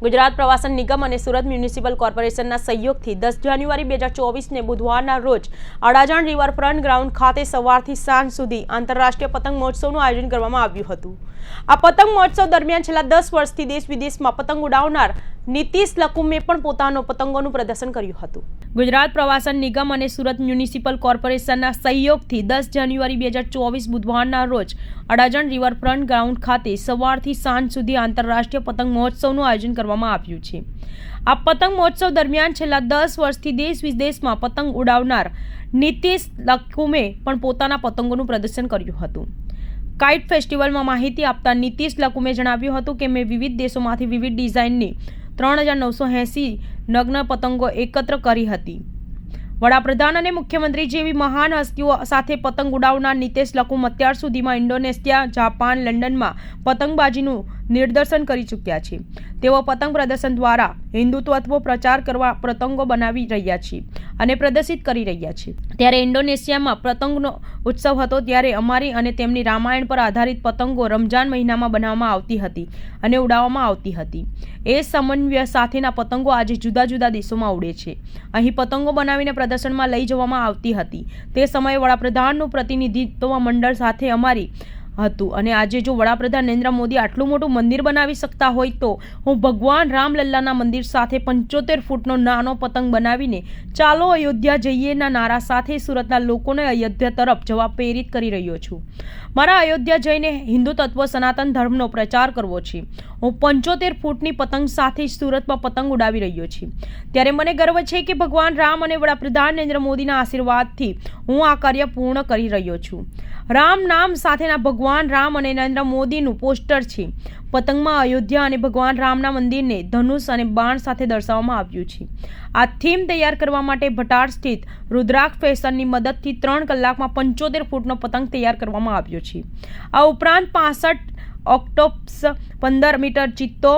ગુજરાત પ્રવાસન નિગમ અને સુરત મ્યુનિસિપલ કોર્પોરેશનના સહયોગથી 10 જાન્યુઆરી 2024ને બુધવારના રોજ અડાજણ રિવરફ્રન્ટ ગ્રાઉન્ડ ખાતે સવારથી સાંજ સુધી આંતરરાષ્ટ્રીય પતંગ મહોત્સવનું આયોજન કરવામાં આવ્યું હતું। આ પતંગ મહોત્સવ દરમિયાન છેલ્લા 10 વર્ષથી દેશ વિદેશમાં પતંગ ઉડાવનાર નીતિશ લકુમે પણ પોતાનો પતંગોનું પ્રદર્શન કર્યું હતું। ગુજરાત પ્રવાસન નિગમ અને સુરત મ્યુનિસિપલ કોર્પોરેશનના સહયોગથી 10 જાન્યુઆરી 2024 બુધવારના રોજ અડાજણ રિવરફ્રન્ટ ગ્રાઉન્ડ ખાતે સવારથી સાંજ સુધી આંતરરાષ્ટ્રીય પતંગ મહોત્સવનું આયોજન કરવામાં આવ્યું છે। આ પતંગ મહોત્સવ દરમિયાન છેલ્લા 10 વર્ષથી દેશ વિદેશમાં પતંગ ઉડાવનાર નીતિશ લકુમે પણ પોતાના પતંગોનું પ્રદર્શન કર્યું હતું। કાઇટ ફેસ્ટિવલમાં માહિતી આપતા નીતિશ લકુમે જણાવ્યું હતું કે મેં વિવિધ દેશોમાંથી વિવિધ ડિઝાઇનની 3980 નગ્ન પતંગો એકત્ર કરી હતી। વડાપ્રધાન અને મુખ્યમંત્રી જેવી મહાન હસ્તીઓ સાથે પતંગ ઉડાવનાર નીતિશ લકુમ અત્યાર સુધીમાં ઇન્ડોનેશિયા, જાપાન, લંડનમાં પતંગબાજીનું નિદર્શન કરી ચૂક્યા છે। તેઓ પતંગ પ્રદર્શન દ્વારા હિન્દુત્વનો પ્રચાર કરવા પતંગો બનાવી રહ્યા છે અને પ્રદર્શિત કરી રહ્યા છે। ત્યારે ઇન્ડોનેશિયામાં પતંગનો ઉત્સવ હતો ત્યારે અમારી અને તેમની રામાયણ પર આધારિત પતંગો રમજાન મહિનામાં બનાવવામાં આવતી હતી અને ઉડાવવામાં આવતી હતી। એ સમન્વય સાથેના પતંગો આજે જુદા જુદા દેશોમાં ઉડે છે। અહીં પતંગો બનાવીને પ્રદર્શનમાં લઈ જવામાં આવતી હતી। તે સમયે વડાપ્રધાનનું પ્રતિનિધિત્વ મંડળ સાથે અમારી હતું અને આજે જો વડાપ્રધાન નરેન્દ્ર મોદી આટલું મોટું મંદિર બનાવી શકતા હોય તો હું ભગવાન રામલલ્લાના મંદિર સાથે 75 ફૂટનો નાનો પતંગ બનાવીને ચાલો અયોધ્યા જઈએના નારા સાથે સુરતના લોકોને અયોધ્યા તરફ જવા પ્રેરિત કરી રહ્યો છું। મારા અયોધ્યા જઈને હિન્દુ તત્વ સનાતન ધર્મનો પ્રચાર કરવો છે। હું 75 ફૂટની પતંગ સાથે સુરતમાં પતંગ ઉડાવી રહ્યો છું। ત્યારે મને ગર્વ છે કે ભગવાન રામ અને વડાપ્રધાન નરેન્દ્ર મોદીના આશીર્વાદથી હું આ કાર્ય પૂર્ણ કરી રહ્યો છું। રામ નામ સાથેના ભગવાન રામ અને નરેન્દ્ર મોદીનું પોસ્ટર છે। પતંગમાં અયોધ્યા અને ભગવાન રામના મંદિરને ધનુષ અને બાણ સાથે દર્શાવવામાં આવ્યું છે। આ થીમ તૈયાર કરવા માટે ભટાર સ્થિત રુદ્રાક્ષ ફેશનની મદદથી 3 કલાકમાં 75 ફૂટનો પતંગ તૈયાર કરવામાં આવ્યો છે। આ ઉપરાંત 65 ઓક્ટોપસ, 15 મીટર ચિત્તો,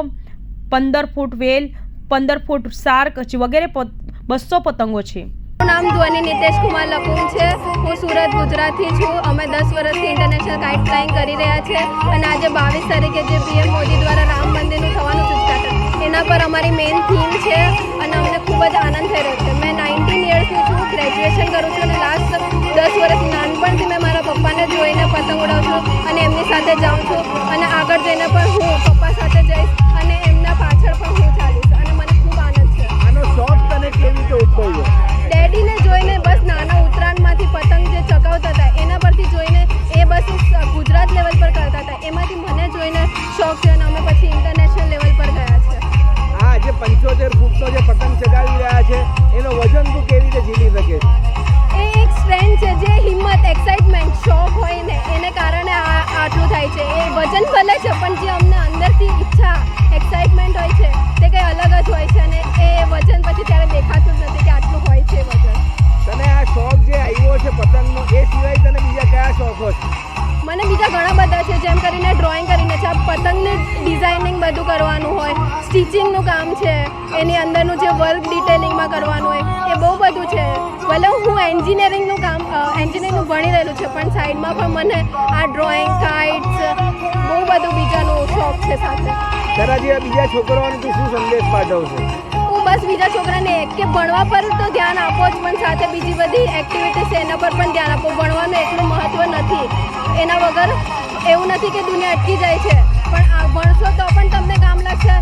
15 ફૂટ વેલ, 15 ફૂટ શાર્ક વગેરે 200 પતંગો છે। નામ ધ્વની નીતિશ કુમાર લકુમ છે। હું સુરત ગુજરાતથી છું। અમે 10 વર્ષથી ઇન્ટરનેશનલ કાઇટ ફ્લાઇંગ કરી રહ્યા છે અને આજે 22 તારીખે જે PM મોદી દ્વારા રામ મંદિરનું થવાનું ઉદ્ઘાટન એના પર અમારી મેઇન થીમ છે અને અમને ખૂબ જ આનંદ થઈ રહ્યો છે। મેં 19 યર્સની છું, ગ્રેજ્યુએશન કરું છું અને લાસ્ટ 10 વર્ષ નાનપણથી મેં મારા પપ્પાને જોઈને પતંગ ઉડાવું છું અને એમની સાથે જાઉં છું અને આગળ જઈને પણ હું પપ્પા સાથે જઈશ અને એમના પાછળ પણ હું ચાલીશ અને મને ખૂબ આનંદ છે। આનો શોખ તને કેવી રીતે ઉદ્ભવ્યો? ડેડીને જોઈને બસ નાના ઉત્તરાયણમાંથી પતંગ જે ચકાવતા હતા એના પરથી જોઈને એ બસ ગુજરાત લેવલ પર કરતા હતા, એમાંથી મને જોઈને શોખ છે અને અમે પછી ઇન્ટરનેશનલ લેવલ પર ગયા છે। આ જે 75 ફૂટનો જે પતંગ ચગાવી રહ્યા છે એનો વજન તું કેવી રીતે ઝીલી શકે? એ એક સ્ટ્રેન્થ છે, જે હિંમત, એક્સાઇટમેન્ટ, શોખ હોય ને એને કારણે આટલું થાય છે। એ વજન ભલે છે પણ જે અમને અંદરથી ઈચ્છા, એક્સાઇટમેન્ટ હોય છે તે કંઈ અલગ જ હોય છે અને એ વજન પછી ત્યારે દેખાતું જ નથી કે આટલું હોય છે વજન। તને આ શોખ જે આવ્યો છે પતંગનો એ સિવાય તને બીજા કયા શોખો છે? મને બીજા ઘણા બધા છે, જેમ કરીને ડ્રોઈંગ કરીને છે, પતંગની ડિઝાઇનિંગ બધું કરવાનું હોય, સ્ટિચિંગનું કામ છે, એની અંદરનું જે વર્ક ડિટેલિંગમાં કરવાનું હોય એ બહુ બધું છે। ભલે હું એન્જિનિયરિંગનું ભણી રહેલું છે પણ સાઈડમાં પણ મને આ ડ્રોઈંગ, કાઇટ્સ બહુ બધું બીજાનું શોખ છે સાથે। તારા જેવા બીજા છોકરાઓને તું શું સંદેશ પાઠવશે? હું બસ બીજા છોકરાને કે ભણવા પર તો ધ્યાન આપો જ પણ સાથે બીજી બધી એક્ટિવિટીઝ છે એના પર પણ ધ્યાન આપો। ભણવાનું એટલું મહત્ત્વ નથી, એના વગર એવું નથી કે દુનિયા અટકી જાય છે, પણ આ ભણશો તો પણ તમને કામ લાગશે